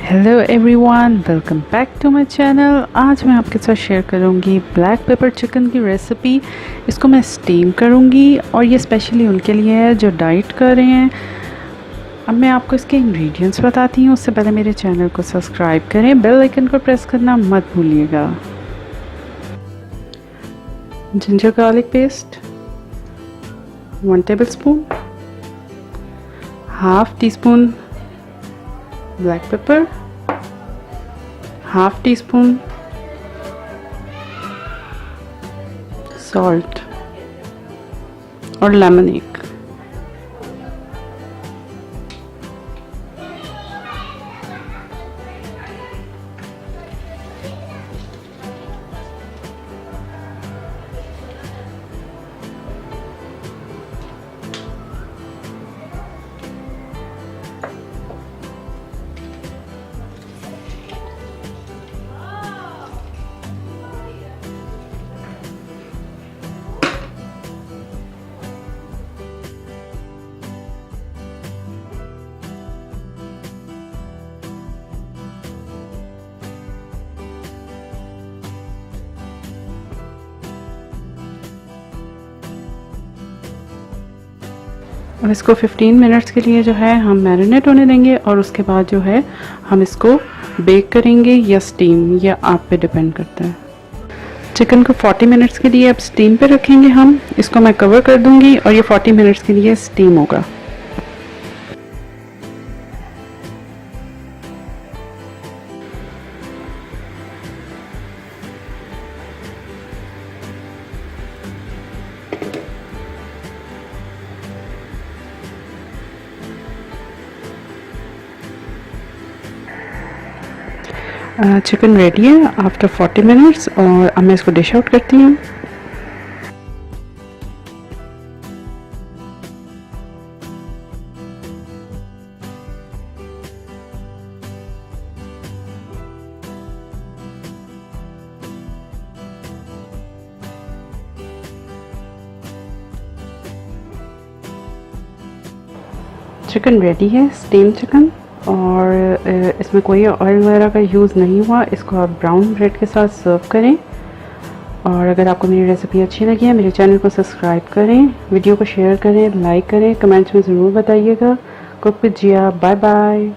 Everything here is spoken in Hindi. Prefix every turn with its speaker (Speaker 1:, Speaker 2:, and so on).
Speaker 1: Hello everyone, welcome back to my channel. आज मैं आपके साथ शेयर करूंगी ब्लैक पेपर चिकन की रेसिपी। इसको मैं स्टीम करूंगी और ये स्पेशली उनके लिए है जो डाइट कर रहे हैं। अब मैं आपको इसके इंग्रेडिएंट्स बताती हूँ। उससे पहले मेरे चैनल को सब्सक्राइब करें, बेल आइकन को प्रेस करना मत भूलिएगा। Ginger garlic paste 1 tablespoon, half tea spoon black pepper, half tea spoon salt और लेमन एक। अब इसको 15 मिनट्स के लिए जो है हम मैरिनेट होने देंगे और उसके बाद जो है हम इसको बेक करेंगे या स्टीम, या आप पे डिपेंड करता है। चिकन को 40 मिनट्स के लिए अब स्टीम पे रखेंगे हम। इसको मैं कवर कर दूंगी और ये 40 मिनट्स के लिए स्टीम होगा। चिकन रेडी है आफ्टर 40 मिनट्स और अब मैं इसको डिश आउट करती हूँ। चिकन रेडी है, स्टीम चिकन, और इसमें कोई ऑयल वगैरह का यूज़ नहीं हुआ। इसको आप ब्राउन ब्रेड के साथ सर्व करें। और अगर आपको मेरी रेसिपी अच्छी लगी है, मेरे चैनल को सब्सक्राइब करें, वीडियो को शेयर करें, लाइक करें, कमेंट्स में ज़रूर बताइएगा। Cook with Jiya, bye bye.